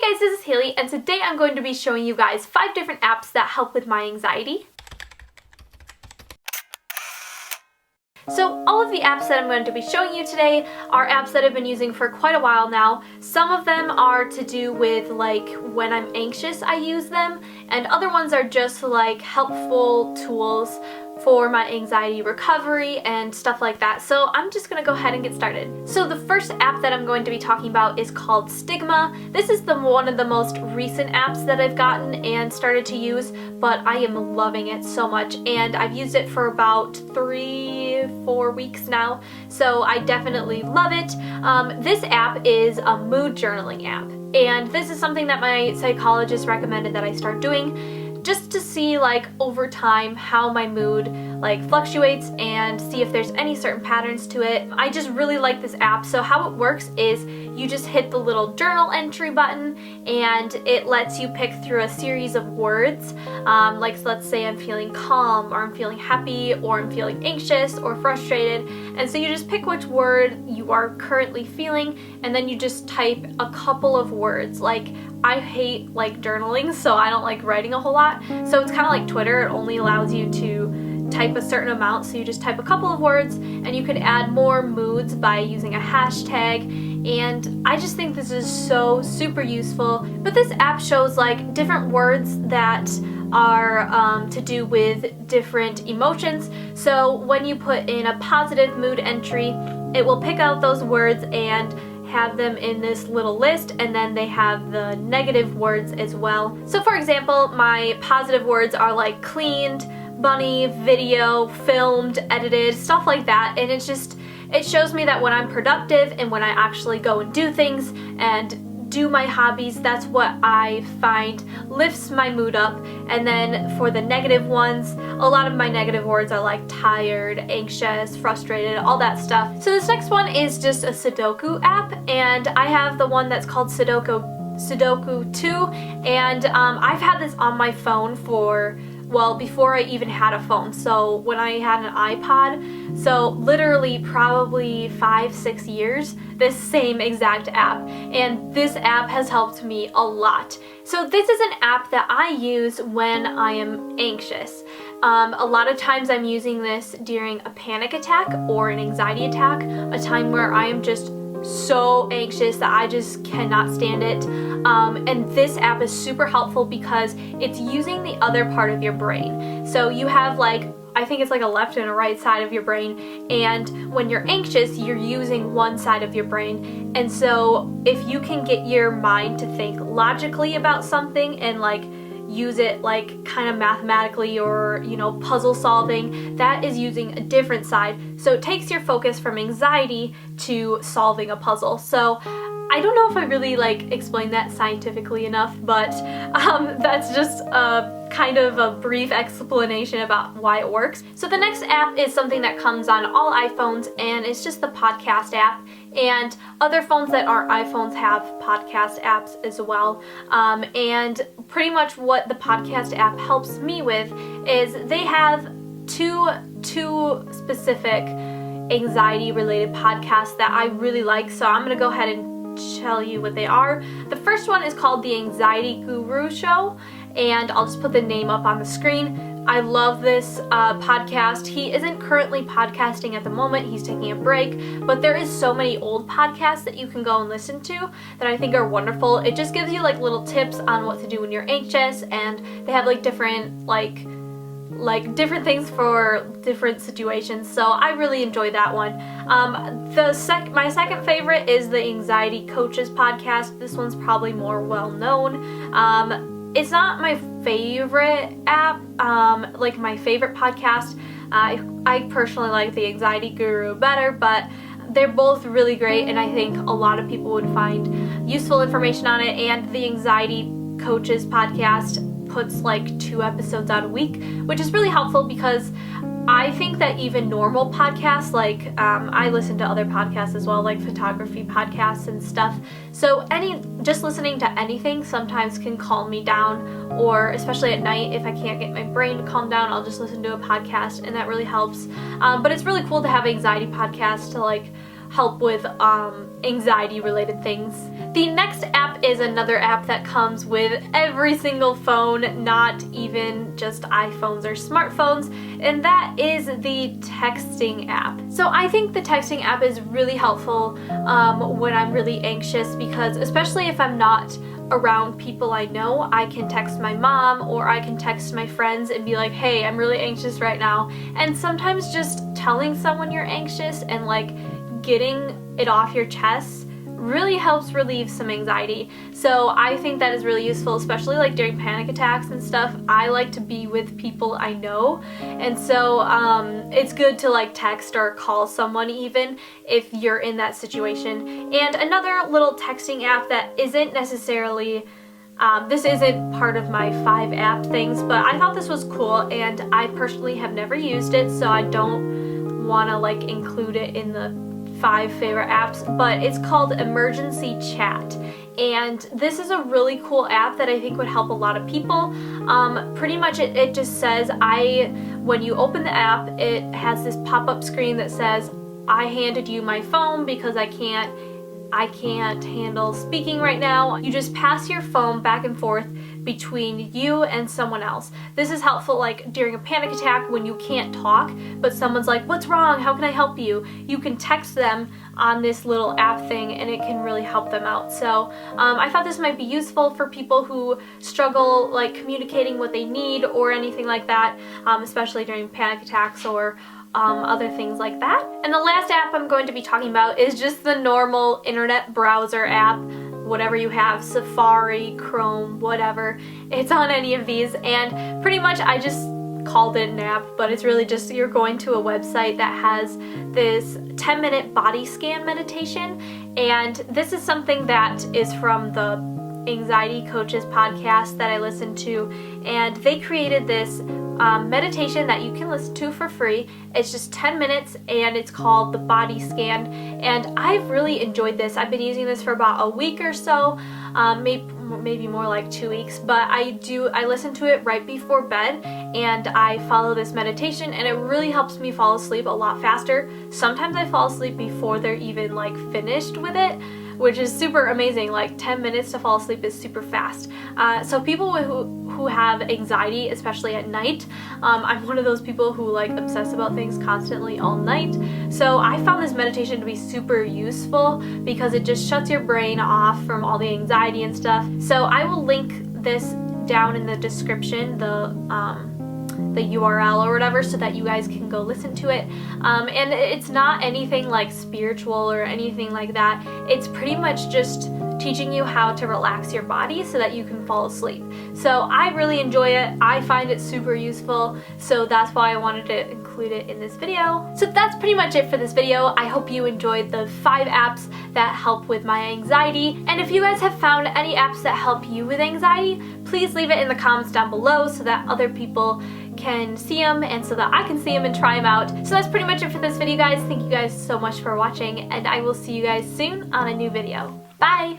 Hey guys, this is Haley, and today I'm going to be showing you guys 5 different apps that help with my anxiety. So all of the apps that I'm going to be showing you today are apps that I've been using for quite a while now. Some of them are to do with like when I'm anxious I use them, and other ones are just like helpful tools for my anxiety recovery and stuff like that. So I'm just gonna go ahead and get started. So the first app that I'm going to be talking about is called Stigma. This is one of the most recent apps that I've gotten and started to use, but I am loving it so much, and I've used it for about 3-4 weeks now, so I definitely love it. This app is a mood journaling app, and this is something that my psychologist recommended that I start doing, just to see like over time how my mood like fluctuates and see if there's any certain patterns to it. I just really like this app. So how it works is you just hit the little journal entry button and it lets you pick through a series of words. Like let's say I'm feeling calm, or I'm feeling happy, or I'm feeling anxious or frustrated. And so you just pick which word you are currently feeling, and then you just type a couple of words. Like I hate like journaling, so I don't like writing a whole lot. So it's kind of like Twitter. It only allows you to type a certain amount, so you just type a couple of words, and you could add more moods by using a hashtag. And I just think this is so super useful. But this app shows like different words that are to do with different emotions. So when you put in a positive mood entry, it will pick out those words and have them in this little list, and then they have the negative words as well. So for example, my positive words are like cleaned, bunny, video, filmed, edited, stuff like that. And it shows me that when I'm productive and when I actually go and do things and do my hobbies, that's what I find lifts my mood up. And then for the negative ones, a lot of my negative words are like tired, anxious, frustrated, all that stuff. So this next one is just a Sudoku app, and I have the one that's called Sudoku 2, and I've had this on my phone for, well, before I even had a phone. So when I had an iPod, so literally probably 5-6 years, this same exact app. And this app has helped me a lot. So this is an app that I use when I am anxious. A lot of times I'm using this during a panic attack or an anxiety attack, a time where I am just so anxious that I just cannot stand it. And this app is super helpful because it's using the other part of your brain. So you have like, I think it's like a left and a right side of your brain, and when you're anxious, you're using one side of your brain. And so if you can get your mind to think logically about something and like use it like kind of mathematically, or puzzle solving, that is using a different side. So it takes your focus from anxiety to solving a puzzle. So I don't know if I really like explained that scientifically enough, but that's just kind of a brief explanation about why it works. So the next app is something that comes on all iPhones, and it's just the podcast app. And other phones that aren't iPhones have podcast apps as well. And pretty much what the podcast app helps me with is they have two specific anxiety related podcasts that I really like. So I'm gonna go ahead and tell you what they are. The first one is called The Anxiety Guru Show, and I'll just put the name up on the screen. I love this podcast. He isn't currently podcasting at the moment. He's taking a break, but there is so many old podcasts that you can go and listen to that I think are wonderful. It just gives you like little tips on what to do when you're anxious, and they have like different different things for different situations. So I really enjoyed that one. My second favorite is the Anxiety Coaches podcast. This one's probably more well known. It's not my favorite app, like my favorite podcast. I personally like the Anxiety Guru better, but they're both really great, and I think a lot of people would find useful information on it. And the Anxiety Coaches podcast puts like 2 episodes out a week, which is really helpful because I think that even normal podcasts, like I listen to other podcasts as well, like photography podcasts and stuff. So just listening to anything sometimes can calm me down, or especially at night, if I can't get my brain to calm down, I'll just listen to a podcast, and that really helps. But it's really cool to have anxiety podcasts to like help with anxiety related things. The next app is another app that comes with every single phone, not even just iPhones or smartphones, and that is the texting app. So I think the texting app is really helpful when I'm really anxious, because especially if I'm not around people I know, I can text my mom or I can text my friends and be like, hey, I'm really anxious right now. And sometimes just telling someone you're anxious and like getting it off your chest really helps relieve some anxiety. So I think that is really useful, especially like during panic attacks and stuff. I like to be with people I know, and so it's good to like text or call someone even if you're in that situation. And another little texting app that isn't necessarily this isn't part of my 5 app things, but I thought this was cool, and I personally have never used it, so I don't want to like include it in the 5 favorite apps, but it's called Emergency Chat, and this is a really cool app that I think would help a lot of people. Pretty much it just says, when you open the app, it has this pop-up screen that says, I handed you my phone because I can't handle speaking right now. You just pass your phone back and forth between you and someone else. This is helpful like during a panic attack when you can't talk, but someone's like, what's wrong? How can I help you? You can text them on this little app thing and it can really help them out. So I thought this might be useful for people who struggle like communicating what they need or anything like that, especially during panic attacks or other things like that. And the last app I'm going to be talking about is just the normal internet browser app, whatever you have, Safari, Chrome, whatever. It's on any of these, and pretty much I just called it an app, but it's really just you're going to a website that has this 10-minute body scan meditation, and this is something that is from the Anxiety Coaches podcast that I listen to, and they created this meditation that you can listen to for free. It's just 10 minutes and it's called the body scan, and I've really enjoyed this. I've been using this for about a week or so, maybe more like 2 weeks, but I listen to it right before bed and I follow this meditation, and it really helps me fall asleep a lot faster. Sometimes I fall asleep before they're even like finished with it, which is super amazing. Like 10 minutes to fall asleep is super fast. So people who have anxiety, especially at night, I'm one of those people who like obsess about things constantly all night. So I found this meditation to be super useful because it just shuts your brain off from all the anxiety and stuff. So I will link this down in the description, the URL or whatever, so that you guys can go listen to it. And it's not anything like spiritual or anything like that. It's pretty much just teaching you how to relax your body so that you can fall asleep. So I really enjoy it. I find it super useful, so that's why I wanted to include it in this video. So that's pretty much it for this video. I hope you enjoyed the 5 apps that help with my anxiety, and if you guys have found any apps that help you with anxiety, please leave it in the comments down below so that other people can see them and so that I can see them and try them out. So that's pretty much it for this video, guys. Thank you guys so much for watching, and I will see you guys soon on a new video. Bye!